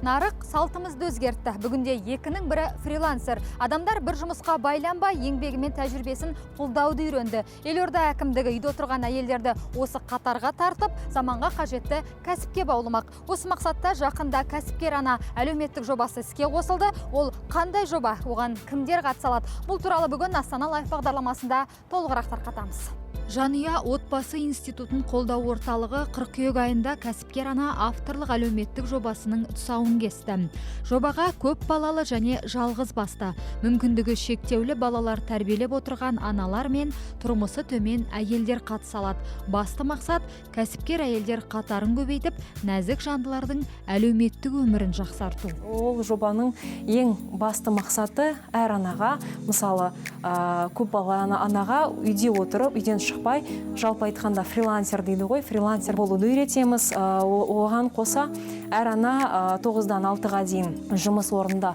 Нарық салтымызды өзгертті. Бүгінде екінің бірі фрилансер. Адамдар бір жұмысқа байланбай, еңбегімен тәжірибесін қолдауды үйренді. Елорда әкімдігі үйде отырған әйелдерді осы қатарға тартып, заманға қажетті кәсіпке баулымақ. Осы мақсатта жақында кәсіпкер ана әлеуметтік жобасы іске қосылды. Ол қандай жоба? Оған кімдер қатыса алады? Бұл туралы бүгін Астана Лайф бағдарламасында толығырақ тарқатамыз. Жанұя отбасы институтын қолдау орталығы қыркүйек айында кәсіпкер ана авторлық әлеуметтік жобасының тұсауын кесті. Жобаға көп балалы және жалғыз басты, мүмкіндігі шектеулі балалар тәрбиелеп отырған аналар мен тұрмысы төмен әйелдер қатыса алады. Басты мақсат кәсіпкер әйелдер қатарын көбейтіп, нәзік жандылардың әлеуметтік өмірін жақсарту. Ол жобаның ең басты мақсаты әр анаға, мысалы, көп балалы анаға үйде отырып, үйден шықпай, жалпы айтқанда фрилансер дейді ғой, фрилансер болуды үйретеміз. Оған қоса әр ана 9-дан 6-ға дейін жұмыс орнында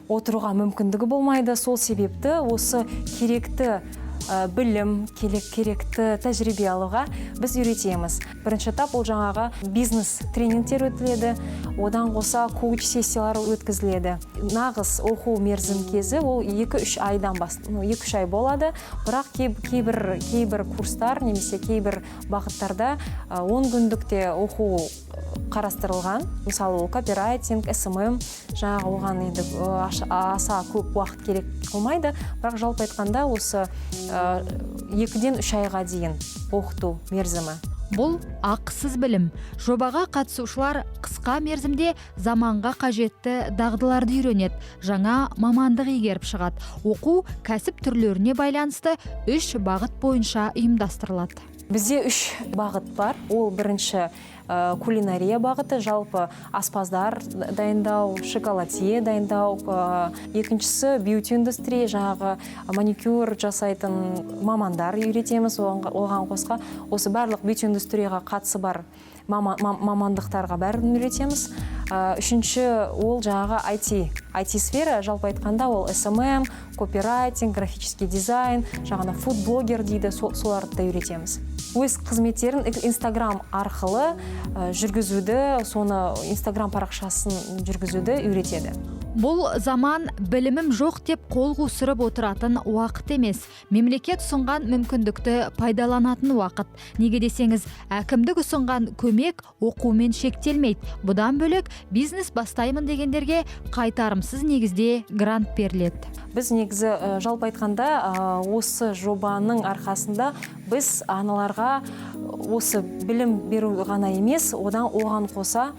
отыруға мүмкіндігі болмайды. Сол себепті осы керекті білім, керекті тәжірибе алуға біз үйретеміз. Бірінші этап ол жаңағы бизнес тренингтер өтіледі, одан қоса коуч сессиялары өткізіледі. Нағыз оқу мерзім кезі ол 2-3 айдан 2-3 ай болады, бірақ кейбір курстар немесе кейбір бағыттарда 10 күндікте оқу қарастырылған. Мысалы, копирайтинг, СММ, жаңағы оған енді аса көп уақыт керек болмайды, бірақ жалпы айтқанда осы 2-ден 3 айға дейін оқыту мерзімі. Бұл ақысыз білім. Жобаға қатысушылар қысқа мерзімде заманға қажетті дағдыларды үйренеді, жаңа мамандық игеріп шығады. Оқу кәсіп түрлеріне байланысты 3 бағыт бойынша ұйымдастырылады. Бізде 3 бағыт бар. Ол бірінші кулинария бағыты, жалпы аспаздар дайындау, шоколадье дайындау. Екіншісі бьюти индустрия, жаңағы маникюр жасайтын мамандар үйретеміз. Оған қосқа осы барлық бьюти индустрияға қатысы бар мамандықтарға бәрін үйретеміз. Үшінші ол жаңағы IT сфера, жалпы айтқанда ол SMM, копирайтинг, графический дизайн, жаңағы фуд-блогер дейді, соларды да үйретеміз. Өз қызметтерін Инстаграм арқылы жүргізуді, соны Инстаграм парақшасын жүргізуді үйретеді. Бұл заман білімім жоқ деп қол қусырып отыратын уақыт емес. Мемлекет ұсынған мүмкіндікті пайдаланатын уақыт. Неге десеңіз, әкімдік ұсынған көмек оқумен шектелмейді. Бұдан бөлек бизнес бастаймын дегендерге қайтарымсыз негізде грант беріледі. Біз негізі жалпы айтқанда осы жобаның арқасында біз аналарға осы білім беру ғана емес, оған қоса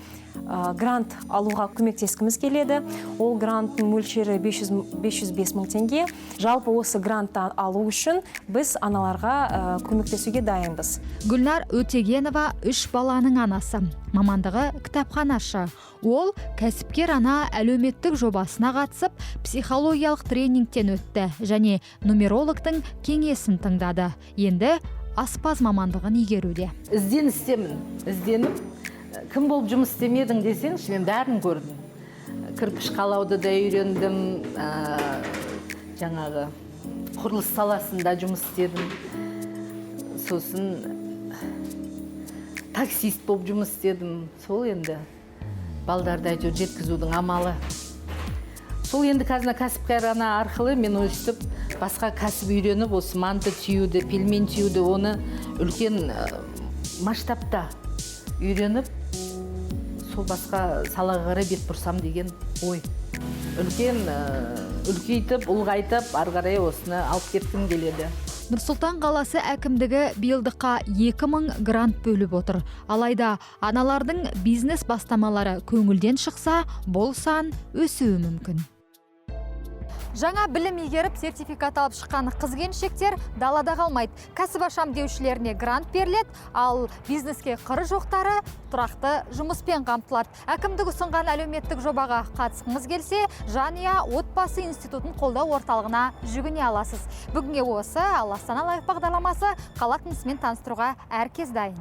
грант алуға көмектескіміз келеді. Ол гранттың мөлшері 505 мың теңге. Жалпы осы грантты алу үшін біз аналарға көмектесуге дайынбыз. Гүлнар Өтегенова 3 баланың анасы, мамандығы кітапханашы. Ол кәсіпкер ана әлеуметтік жобасына қатысып, психологиялық тренингтен өтті және нумерологтың кеңесін тыңдады. Енді аспаз мамандығын игеруде. Ізденіп, кім болып жұмыс істемедің десеңші, мен бәрін көрдім. Кірпіш қалауды да үйрендім, жаңағы құрылыс саласында жұмыс істедім. Сосын таксист болып жұмыс істедім. Сол енді балдарды әйтеуір жеткізудің амалы. Сол енді қазір кәсіпкер ана арқылы мен өстіп басқа кәсіп үйреніп, осы манты түйуді, пельмен түйуді, оны үлкен масштабта үйреніп, сол басқа салаға қарай бет бұрсам деген ой. Үлкейтіп, ұлғайтып, ары қарай осыны алып кеткім келеді. Нұрсұлтан қаласы әкімдігі биылдыққа 2000 грант бөліп отыр. Алайда аналардың бизнес бастамалары көңілден шықса, бұл сан өсуі мүмкін. Жаңа білім игеріп сертификат алып шыққан қыз-келіншектер далада қалмайды. Кәсіп ашам деушілеріне грант беріледі, ал бизнеске қыры жоқтары тұрақты жұмыспен қамтылады. Әкімдік ұсынған әлеуметтік жобаға қатысқыңыз келсе, Жанұя отбасы институтын қолдау орталығына жүгіне аласыз. Бүгінге осы, ал Астана Лайф бағдарламасы қала тынысымен таныстыруға әркез дайын.